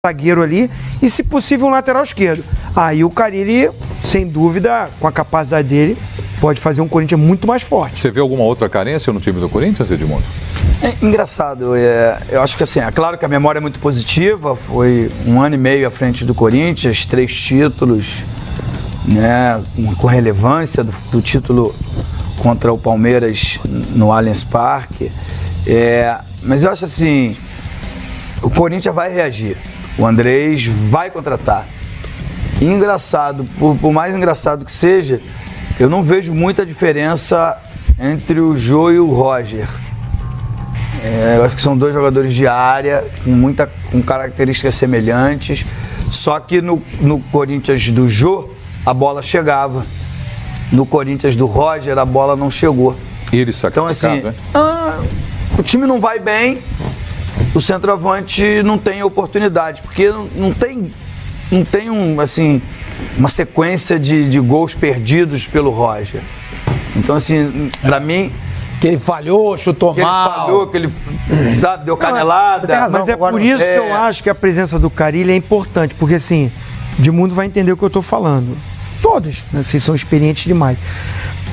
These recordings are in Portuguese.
zagueiro ali e, se possível, um lateral esquerdo. Aí o Carille, sem dúvida, com a capacidade dele, pode fazer um Corinthians muito mais forte. Você vê alguma outra carência no time do Corinthians, Edmundo? É engraçado, eu acho que assim, é claro que a memória é muito positiva, foi 1 ano e meio à frente do Corinthians, 3 títulos, né, com relevância do título contra o Palmeiras no Allianz Parque, mas eu acho assim, o Corinthians vai reagir, o Andrés vai contratar. E engraçado, por mais engraçado que seja, eu não vejo muita diferença entre o Jô e o Roger. Eu acho que são 2 jogadores de área, com características semelhantes, só que no Corinthians do Jô, a bola chegava. No Corinthians do Roger, a bola não chegou. Ele sacrificado, então, assim, o time não vai bem, o centroavante não tem oportunidade, porque não tem uma sequência de gols perdidos pelo Roger. Então, assim, pra mim... Que ele falhou, chutou mal. Que ele deu canelada. Você tem razão, mas é por isso que eu acho que a presença do Carille é importante, porque assim, Edmundo vai entender o que eu tô falando. Todos, né, vocês são experientes demais.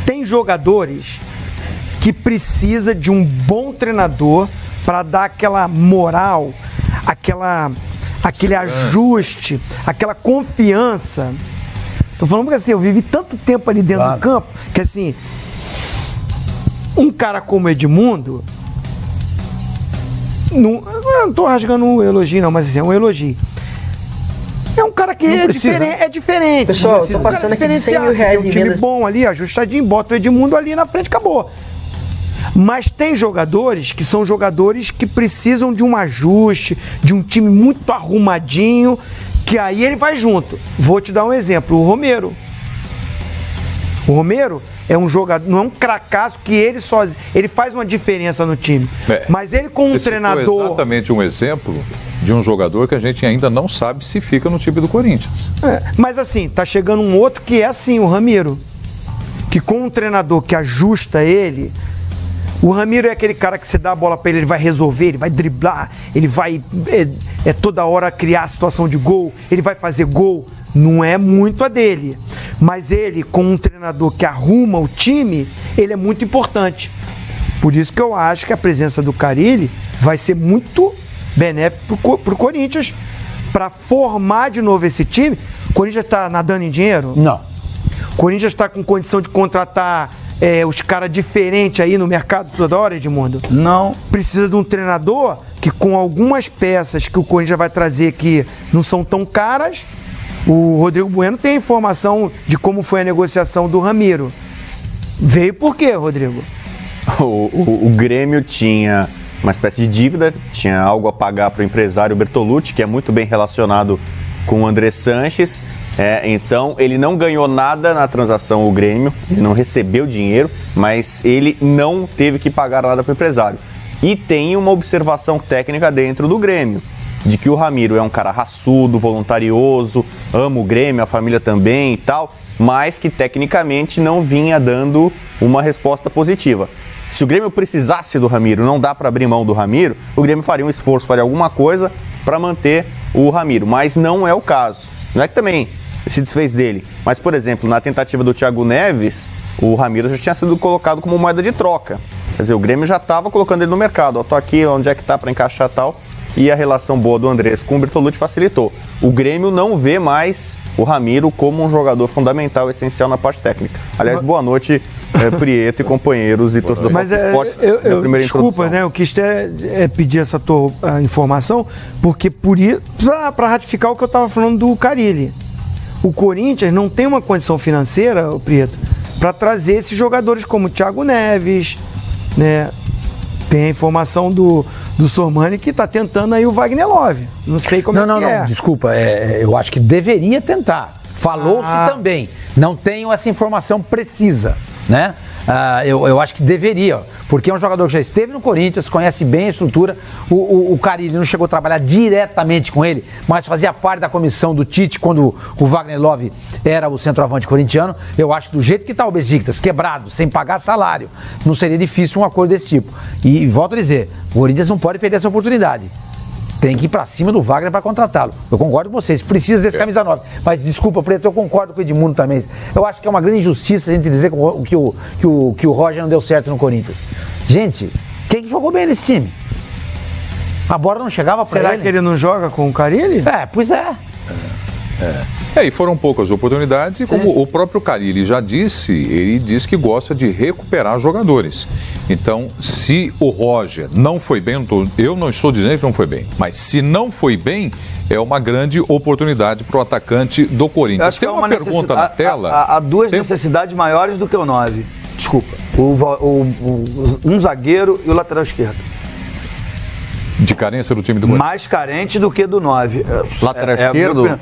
Tem jogadores que precisa de um bom treinador para dar aquela moral, aquele ajuste, aquela confiança. Tô falando porque assim, eu vivi tanto tempo ali dentro do campo, que assim, um cara como Edmundo, não tô rasgando um elogio não, mas assim, é um elogio. É um cara que é diferente. Pessoal, eu tô passando aqui de 100 mil reais tem um time bom ali, ajustadinho, bota o Edmundo ali na frente, acabou. Mas tem jogadores que são jogadores que precisam de um ajuste, de um time muito arrumadinho, que aí ele vai junto. Vou te dar um exemplo, o Romero. O Romero é um jogador, não é um cracaço que ele sozinho, ele faz uma diferença no time. Mas ele com um treinador... exatamente um exemplo de um jogador que a gente ainda não sabe se fica no time do Corinthians. Mas assim, tá chegando um outro que é assim, o Ramiro. Que com um treinador que ajusta ele... O Ramiro é aquele cara que você dá a bola pra ele, ele vai resolver, ele vai driblar, ele vai toda hora criar a situação de gol, ele vai fazer gol. Não é muito a dele. Mas ele, com um treinador que arruma o time, ele é muito importante. Por isso que eu acho que a presença do Carille vai ser muito benéfico pro Corinthians, para formar de novo esse time. O Corinthians está nadando em dinheiro? Não. O Corinthians está com condição de contratar os caras diferentes aí no mercado toda hora, Edmundo? Não. Precisa de um treinador que, com algumas peças que o Corinthians vai trazer que não são tão caras, o Rodrigo Bueno tem a informação de como foi a negociação do Ramiro. Veio por quê, Rodrigo? O Grêmio tinha uma espécie de dívida, tinha algo a pagar para o empresário Bertolucci, que é muito bem relacionado com o André Sanches. Então ele não ganhou nada na transação, o Grêmio, ele não recebeu dinheiro, mas ele não teve que pagar nada para o empresário. E tem uma observação técnica dentro do Grêmio, de que o Ramiro é um cara raçudo, voluntarioso, ama o Grêmio, a família também e tal, mas que tecnicamente não vinha dando uma resposta positiva. Se o Grêmio precisasse do Ramiro, não dá para abrir mão do Ramiro, o Grêmio faria um esforço, faria alguma coisa para manter o Ramiro, mas não é o caso. Não é que também se desfez dele, mas, por exemplo, na tentativa do Thiago Neves, o Ramiro já tinha sido colocado como moeda de troca. Quer dizer, o Grêmio já estava colocando ele no mercado. Tô aqui, onde é que tá para encaixar tal. E a relação boa do Andrés com o Bertolucci facilitou. O Grêmio não vê mais o Ramiro como um jogador fundamental, essencial na parte técnica. Aliás, boa noite, Prieto e companheiros e torcedor do Esporte. Desculpa, né? Eu quis pedir essa tua informação, porque para ratificar o que eu estava falando do Carille. O Corinthians não tem uma condição financeira, Prieto, para trazer esses jogadores como o Thiago Neves, né? Tem a informação do Sormani que está tentando aí o Wagner Love. Não sei como é. Não, desculpa. Eu acho que deveria tentar. Falou-se também. Não tenho essa informação precisa, né? Eu acho que deveria, porque é um jogador que já esteve no Corinthians, conhece bem a estrutura. O Carille não chegou a trabalhar diretamente com ele, mas fazia parte da comissão do Tite quando o Wagner Love era o centroavante corintiano. Eu acho que do jeito que está o Besiktas, quebrado, sem pagar salário, não seria difícil um acordo desse tipo. E volto a dizer, o Corinthians não pode perder essa oportunidade. tem que ir pra cima do Wagner para contratá-lo. Eu concordo com vocês, precisa desse camisa 9. Mas desculpa, Preto, eu concordo com o Edmundo também. Eu acho que é uma grande injustiça a gente dizer que o Roger não deu certo no Corinthians. Gente, quem que jogou bem nesse time? A bola não chegava pra ele. Será que ele não joga com o Carille? Pois é. E foram poucas oportunidades e como o próprio Carille já disse, ele diz que gosta de recuperar jogadores. Então, se o Roger não foi bem, eu não estou dizendo que não foi bem, mas se não foi bem, é uma grande oportunidade para o atacante do Corinthians. Acho que Tem uma pergunta na tela. Há duas necessidades maiores do que o 9. Desculpa. Um zagueiro e o lateral esquerdo. De carência do time do Corinthians. Mais carente do que do 9. Lateral esquerdo,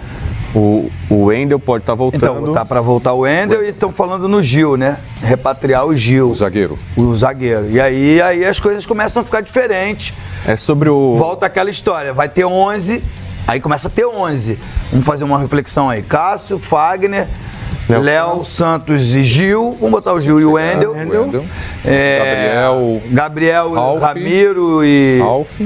o Wendel pode estar voltando. Então, tá para voltar o Wendel e estão falando no Gil, né? Repatriar o Gil. O zagueiro. O zagueiro. E aí as coisas começam a ficar diferentes. É sobre o... Volta aquela história, vai ter 11, aí começa a ter 11. Vamos fazer uma reflexão aí. Cássio, Fagner, Léo, Santos e Gil. Vamos botar o Gil e o Wendel. Gabriel, Ralf, Ramiro e... Ralf.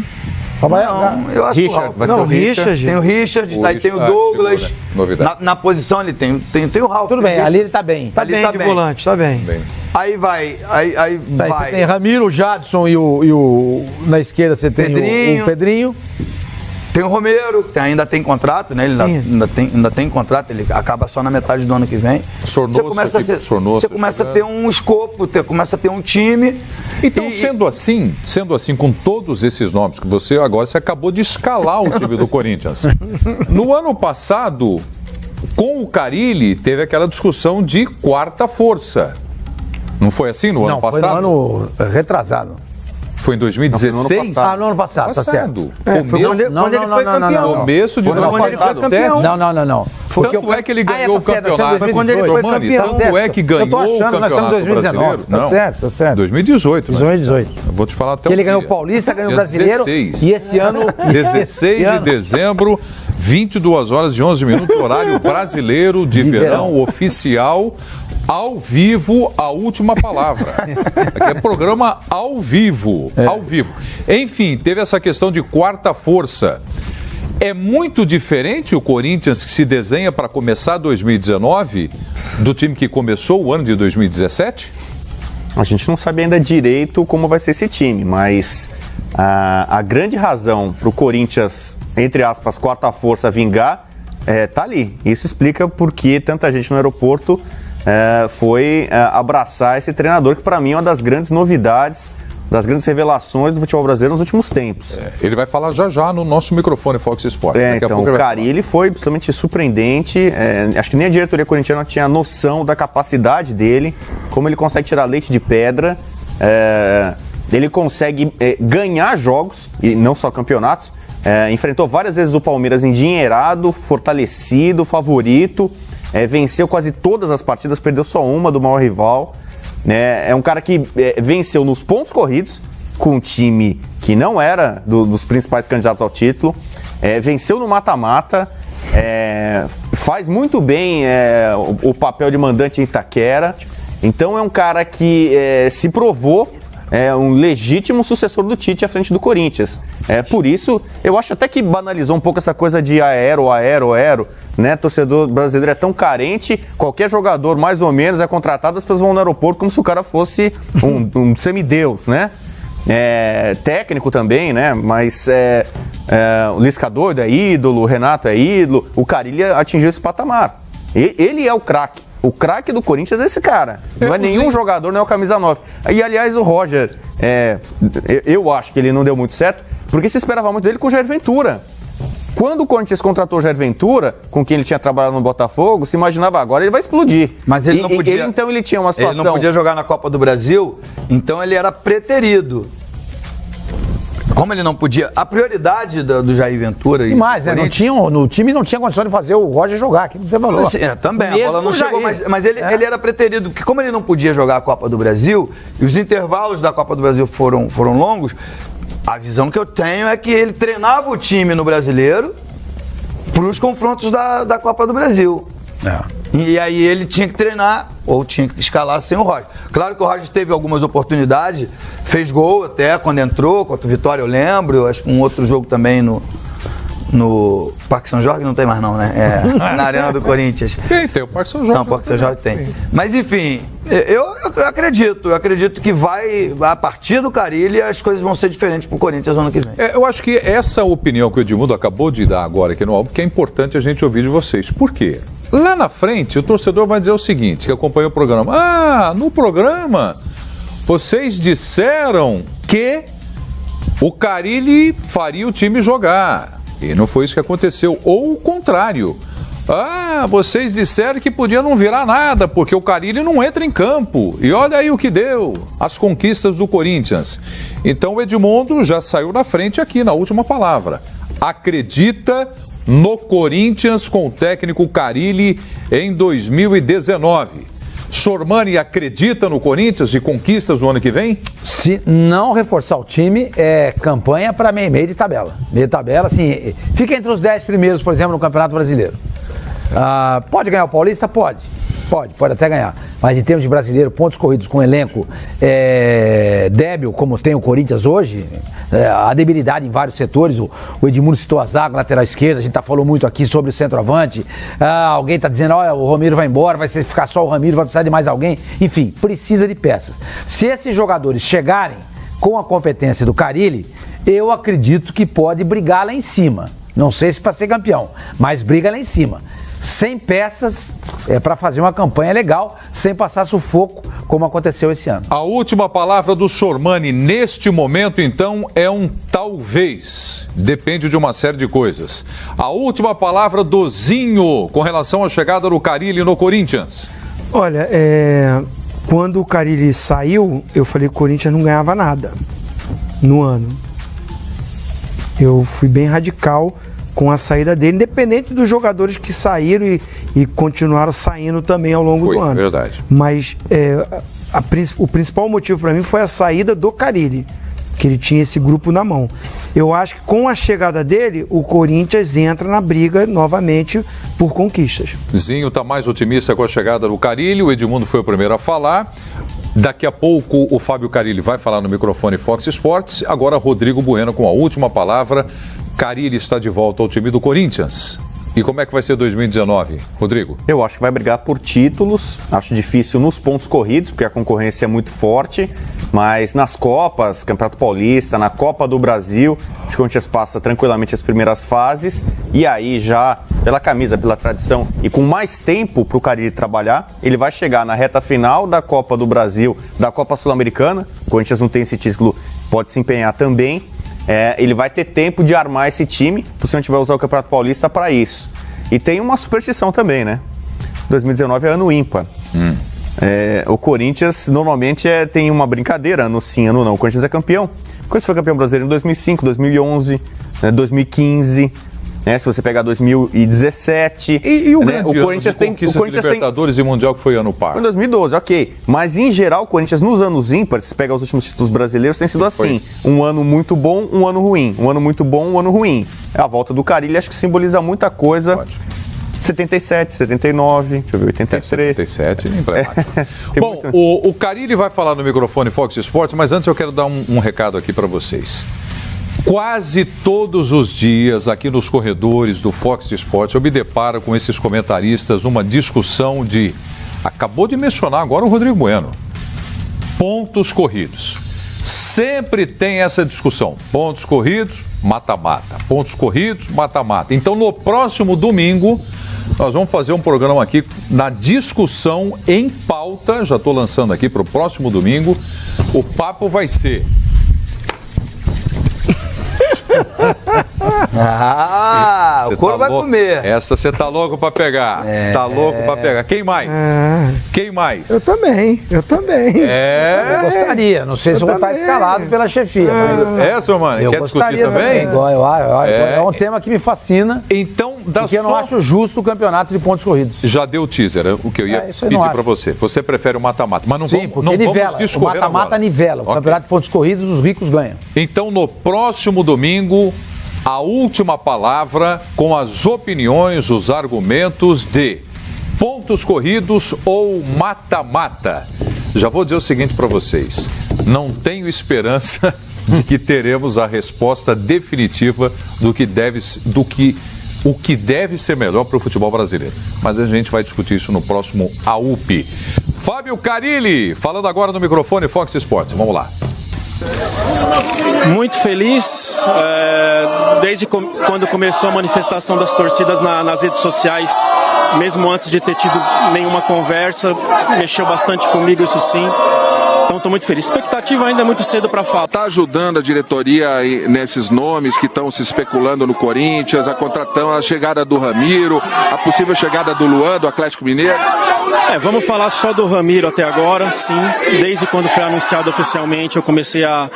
Não, eu acho Richard, que vai ser o Richard. Tem o Richard, aí tem o Douglas. Chegou, né? Novidade. Na posição ele tem o Ralf. Tudo bem, ali ele tá bem. Tá bem de volante, tá bem. Aí vai. Aí Você vai. tem Ramiro, o Jadson e o na esquerda você tem o Pedrinho. Tem o Romero, que ainda tem contrato, né? Ele ainda tem contrato, ele acaba só na metade do ano que vem. Você começa a ter um escopo, começa a ter um time. Então, sendo assim, com todos esses nomes que você acabou de escalar o time do Corinthians. No ano passado, com o Carille, teve aquela discussão de quarta força. Não foi assim no ano passado? Foi no ano retrasado. Foi em 2016? No ano passado, tá certo. Foi quando ele foi campeão. Começo de 2017. Não. Tanto é que ele ganhou o campeonato. Foi quando ele foi campeão. Tanto é que ganhou o campeonato brasileiro. Tá certo. 2018. 2018. Vou te falar até que ele ganhou o Paulista, ganhou o Brasileiro. 16. E esse ano... 16 de dezembro, 22 horas e 11 minutos, horário brasileiro de verão oficial. Ao vivo, a última palavra. Aqui é programa ao vivo. Ao vivo. Enfim, teve essa questão de quarta força. É muito diferente o Corinthians que se desenha para começar 2019 do time que começou o ano de 2017? A gente não sabe ainda direito como vai ser esse time, mas a grande razão para o Corinthians, entre aspas, quarta força vingar, tá ali. Isso explica por que tanta gente no aeroporto foi abraçar esse treinador, que para mim é uma das grandes novidades, das grandes revelações do futebol brasileiro nos últimos tempos. Ele vai falar já no nosso microfone Fox Sports. Então, o Carille foi absolutamente surpreendente. Acho que nem a diretoria corintiana tinha noção da capacidade dele, como ele consegue tirar leite de pedra. Ele consegue ganhar jogos, e não só campeonatos. Enfrentou várias vezes o Palmeiras endinheirado, fortalecido, favorito. Venceu quase todas as partidas, perdeu só uma do maior rival. É um cara que venceu nos pontos corridos, com um time que não era dos principais candidatos ao título. Venceu no mata-mata. Faz muito bem o papel de mandante em Itaquera. Então é um cara que se provou um legítimo sucessor do Tite à frente do Corinthians. Por isso, eu acho até que banalizou um pouco essa coisa de aero, né? Torcedor brasileiro é tão carente, qualquer jogador mais ou menos é contratado, as pessoas vão no aeroporto como se o cara fosse um semideus, né? Técnico também, né? Mas o Lisca doido é ídolo, o Renato é ídolo, o Carille atingiu esse patamar. Ele é o craque. O craque do Corinthians é esse cara. Não é nenhum jogador, não é o camisa 9. E, aliás, o Roger, eu acho que ele não deu muito certo, porque se esperava muito dele com o Jair Ventura. Quando o Corinthians contratou o Jair Ventura, com quem ele tinha trabalhado no Botafogo, se imaginava, agora ele vai explodir. Mas ele não podia. Então ele tinha uma situação... Ele não podia jogar na Copa do Brasil, então ele era preterido. Como ele não podia... A prioridade do Jair Ventura... E mais, no time não tinha condição de fazer o Roger jogar, aquilo que você falou. Também, mesmo a bola não chegou, mas ele era preterido, porque como ele não podia jogar a Copa do Brasil, e os intervalos da Copa do Brasil foram longos, a visão que eu tenho é que ele treinava o time no Brasileiro para os confrontos da Copa do Brasil. E aí ele tinha que treinar, ou tinha que escalar sem o Roger. Claro que o Roger teve algumas oportunidades, fez gol até quando entrou, contra o Vitória eu lembro, acho que um outro jogo também no Parque São Jorge não tem mais não, né? Na Arena do Corinthians. Tem o Parque São Jorge. Não, o Parque São Jorge tem. Mas enfim, eu acredito que a partir do Carille as coisas vão ser diferentes pro Corinthians no ano que vem. Eu acho que essa opinião que o Edmundo acabou de dar agora aqui no álbum, que é importante a gente ouvir de vocês. Por quê? Lá na frente, o torcedor vai dizer o seguinte, que acompanha o programa. No programa, vocês disseram que o Carille faria o time jogar. E não foi isso que aconteceu. Ou o contrário. Vocês disseram que podia não virar nada, porque o Carille não entra em campo. E olha aí o que deu, as conquistas do Corinthians. Então o Edmundo já saiu na frente aqui na última palavra. Acredita no Corinthians com o técnico Carille em 2019. Sormani acredita no Corinthians e conquistas no ano que vem? Se não reforçar o time, é campanha para meio de tabela. Meio de tabela, assim, fica entre os 10 primeiros, por exemplo, no Campeonato Brasileiro. Pode ganhar o Paulista? Pode até ganhar. Mas em termos de brasileiro, pontos corridos com elenco débil, como tem o Corinthians hoje, a debilidade em vários setores, o Edmundo citou a zaga, lateral esquerda, a gente falou muito aqui sobre o centroavante, alguém está dizendo, olha, o Ramiro vai embora, vai ficar só o Ramiro, vai precisar de mais alguém, enfim, precisa de peças. Se esses jogadores chegarem com a competência do Carille, eu acredito que pode brigar lá em cima. Não sei se para ser campeão, mas briga lá em cima. Sem peças para fazer uma campanha legal, sem passar sufoco, como aconteceu esse ano. A última palavra do Sormani neste momento, então, é um talvez. Depende de uma série de coisas. A última palavra do Zinho com relação à chegada do Carille no Corinthians. Olha, quando o Carille saiu, eu falei que o Corinthians não ganhava nada no ano. Eu fui bem radical com a saída dele, independente dos jogadores que saíram e continuaram saindo também ao longo do ano. Verdade. Mas o principal motivo para mim foi a saída do Carille, que ele tinha esse grupo na mão. Eu acho que com a chegada dele, o Corinthians entra na briga novamente por conquistas. Zinho está mais otimista com a chegada do Carille, o Edmundo foi o primeiro a falar. Daqui a pouco o Fábio Carille vai falar no microfone Fox Sports. Agora Rodrigo Bueno com a última palavra. Carille está de volta ao time do Corinthians. E como é que vai ser 2019, Rodrigo? Eu acho que vai brigar por títulos. Acho difícil nos pontos corridos, porque a concorrência é muito forte. Mas nas Copas, Campeonato Paulista, na Copa do Brasil, acho que o Corinthians passa tranquilamente as primeiras fases. E aí já, pela camisa, pela tradição e com mais tempo para o Carille trabalhar, ele vai chegar na reta final da Copa do Brasil, da Copa Sul-Americana. O Corinthians não tem esse título, pode se empenhar também. Ele vai ter tempo de armar esse time, possivelmente vai usar o Campeonato Paulista para isso. E tem uma superstição também, né? 2019 é ano ímpar. O Corinthians normalmente tem uma brincadeira, ano sim, ano não. O Corinthians é campeão. O Corinthians foi campeão brasileiro em 2005, 2011, 2015... Se você pegar 2017... E o grande Corinthians tem conquista de Libertadores e Mundial, que foi ano par? Foi em 2012, ok. Mas, em geral, o Corinthians, nos anos ímpares, se pegar os últimos títulos brasileiros, tem sido assim. Um ano muito bom, um ano ruim. Um ano muito bom, um ano ruim. A volta do Carille, acho que simboliza muita coisa. Ótimo. 77, 79, deixa eu ver, 83. 77, emblemático. Bom, o Carille vai falar no microfone Fox Sports, mas antes eu quero dar um recado aqui para vocês. Quase todos os dias, aqui nos corredores do Fox Sports, eu me deparo com esses comentaristas, uma discussão de... Acabou de mencionar agora o Rodrigo Bueno. Pontos corridos. Sempre tem essa discussão. Pontos corridos, mata-mata. Pontos corridos, mata-mata. Então, no próximo domingo, nós vamos fazer um programa aqui na discussão em pauta. Já estou lançando aqui para o próximo domingo. O papo vai ser... O couro vai comer. Essa você tá louco pra pegar. Tá louco pra pegar. Quem mais? Quem mais? Eu também. Eu gostaria. Não sei se eu vou estar escalado pela chefia. Mas seu mano? Eu quer discutir também? É um tema que me fascina. Então, porque eu não acho justo o campeonato de pontos corridos. Já deu o teaser, o que eu ia pedir pra você. Você prefere o mata-mata, mas não vamos discorrer. O mata-mata nivela. O campeonato de pontos corridos, os ricos ganham. Então, no próximo domingo, a última palavra com as opiniões, os argumentos de pontos corridos ou mata-mata. Já vou dizer o seguinte para vocês, não tenho esperança de que teremos a resposta definitiva o que deve ser melhor para o futebol brasileiro. Mas a gente vai discutir isso no próximo AUP. Fábio Carilli, falando agora no microfone Fox Sports. Vamos lá. Muito feliz, desde quando começou a manifestação das torcidas nas redes sociais, mesmo antes de ter tido nenhuma conversa, mexeu bastante comigo, isso sim. Então estou muito feliz. Expectativa ainda é muito cedo para falar. Está ajudando a diretoria nesses nomes que estão se especulando no Corinthians, a chegada do Ramiro, a possível chegada do Luan, do Atlético Mineiro? Vamos falar só do Ramiro até agora, sim. Desde quando foi anunciado oficialmente, eu comecei a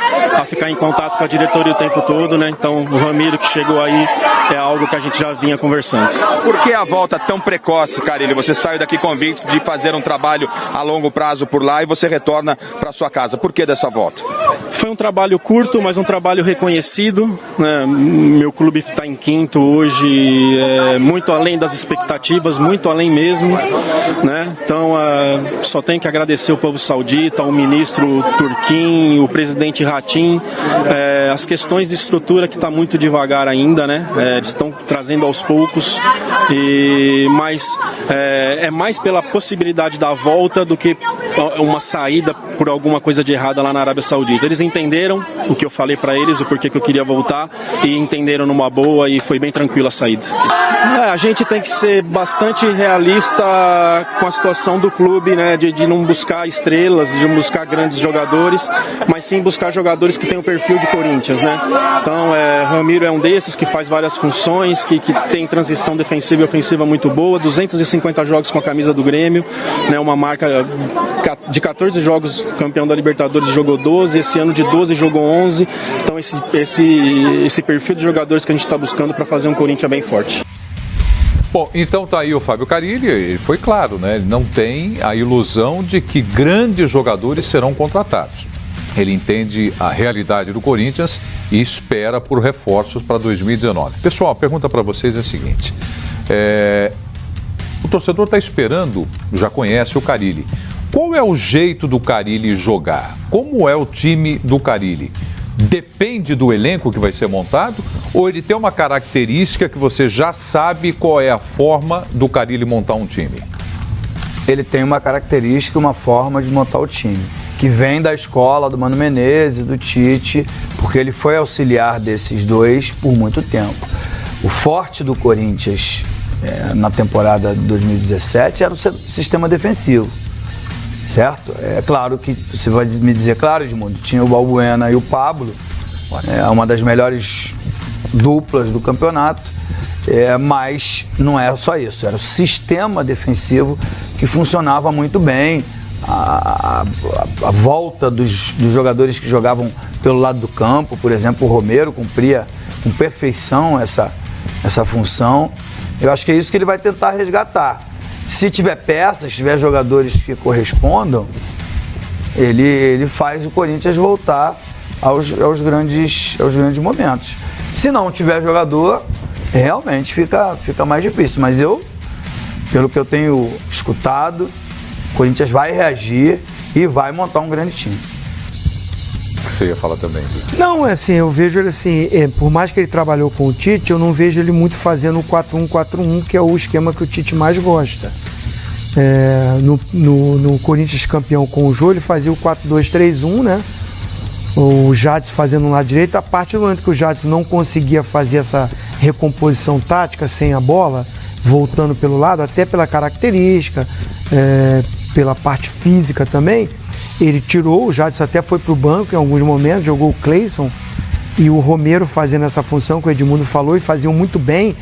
ficar em contato com a diretoria o tempo todo, né? Então o Ramiro que chegou aí é algo que a gente já vinha conversando. Por que a volta tão precoce, Carilli? Você saiu daqui convicto de fazer um trabalho a longo prazo por lá e você retorna para sua casa. Por que dessa volta? Foi um trabalho curto, mas um trabalho reconhecido, né? Meu clube está em quinto hoje, muito além das expectativas, muito além mesmo, né? Então só tenho que agradecer o povo saudita, o ministro Turquim, o presidente Ratin, as questões de estrutura que está muito devagar ainda, né? Eles estão trazendo aos poucos, mas é mais pela possibilidade da volta do que uma saída por alguma coisa de errada lá na Arábia Saudita. Eles entenderam o que eu falei para eles, o porquê que eu queria voltar, e entenderam numa boa e foi bem tranquila a saída. A gente tem que ser bastante realista com a situação do clube, né, de não buscar estrelas, de não buscar grandes jogadores, mas sim buscar jogadores que têm o perfil de Corinthians, né? Então, Ramiro é um desses que faz várias funções, que tem transição defensiva e ofensiva muito boa, 250 jogos com a camisa do Grêmio, né, uma marca de 14 jogos campeão da Libertadores, jogou 12, esse ano de 12 jogou 11, então esse perfil de jogadores que a gente está buscando para fazer um Corinthians bem forte. Bom, então tá aí o Fábio Carilli, ele foi claro, né? Ele não tem a ilusão de que grandes jogadores serão contratados. Ele entende a realidade do Corinthians e espera por reforços para 2019. Pessoal, a pergunta para vocês é a seguinte: o torcedor está esperando, já conhece o Carilli. Qual é o jeito do Carilli jogar? Como é o time do Carilli? Depende do elenco que vai ser montado ou ele tem uma característica que você já sabe qual é a forma do Carilli montar um time? Ele tem uma característica, uma forma de montar o time, que vem da escola do Mano Menezes, do Tite, porque ele foi auxiliar desses dois por muito tempo. O forte do Corinthians na temporada de 2017 era o sistema defensivo. Certo? É claro que você vai me dizer, claro, Edmundo, tinha o Balbuena e o Pablo, uma das melhores duplas do campeonato, mas não era só isso, era o sistema defensivo que funcionava muito bem, a volta dos jogadores que jogavam pelo lado do campo, por exemplo, o Romero cumpria com perfeição essa função. Eu acho que é isso que ele vai tentar resgatar. Se tiver peças, tiver jogadores que correspondam, ele faz o Corinthians voltar aos grandes momentos. Se não tiver jogador, realmente fica mais difícil. Mas pelo que eu tenho escutado, o Corinthians vai reagir e vai montar um grande time. Você ia falar também, Zico? Não, assim, eu vejo ele assim, por mais que ele trabalhou com o Tite, eu não vejo ele muito fazendo o 4-1-4-1, que é o esquema que o Tite mais gosta. No Corinthians campeão com o Jô, ele fazia o 4-2-3-1, né? O Jadson fazendo um lado direito. A partir do momento que o Jadson não conseguia fazer essa recomposição tática sem a bola, voltando pelo lado, até pela característica, pela parte física também, ele tirou, o Jadson até foi para o banco em alguns momentos, jogou o Cleison e o Romero fazendo essa função que o Edmundo falou e faziam muito bem.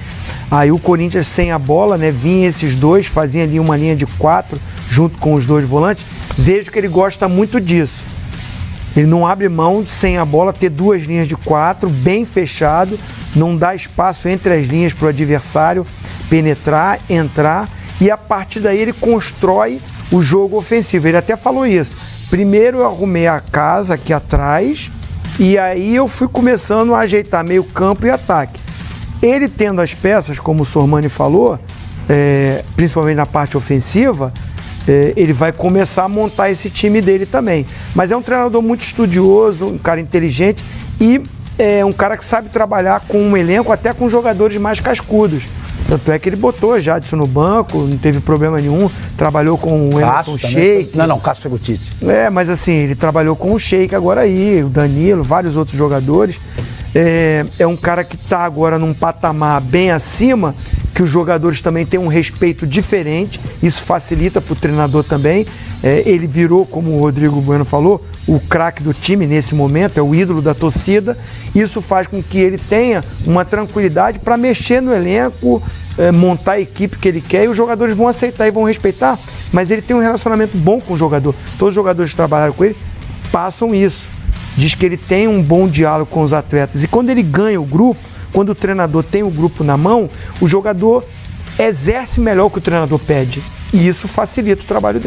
Aí o Corinthians sem a bola, né, vinha esses dois, fazia ali uma linha de 4 junto com os dois volantes. Vejo que ele gosta muito disso. Ele não abre mão de, sem a bola, ter duas linhas de 4, bem fechado, não dá espaço entre as linhas para o adversário penetrar, entrar, e a partir daí ele constrói o jogo ofensivo. Ele até falou isso. Primeiro eu arrumei a casa aqui atrás e aí eu fui começando a ajeitar meio campo e ataque. Ele tendo as peças, como o Sormani falou, principalmente na parte ofensiva, ele vai começar a montar esse time dele também. Mas é um treinador muito estudioso, um cara inteligente e é um cara que sabe trabalhar com um elenco, até com jogadores mais cascudos. Tanto é que ele botou o Jadson no banco, não teve problema nenhum, trabalhou com o Emerson Sheik. Não, Cássio foi o Tite. Mas assim, ele trabalhou com o Sheik agora aí, o Danilo, vários outros jogadores. É um cara que está agora num patamar bem acima, que os jogadores também têm um respeito diferente, isso facilita para o treinador também. Ele virou, como o Rodrigo Bueno falou, o craque do time nesse momento, é o ídolo da torcida. Isso faz com que ele tenha uma tranquilidade para mexer no elenco, montar a equipe que ele quer, e os jogadores vão aceitar e vão respeitar, mas ele tem um relacionamento bom com o jogador. Todos os jogadores que trabalharam com ele passam isso. Diz que ele tem um bom diálogo com os atletas, e quando ele ganha o grupo, quando o treinador tem o grupo na mão, o jogador exerce melhor o que o treinador pede, e isso facilita o trabalho dele.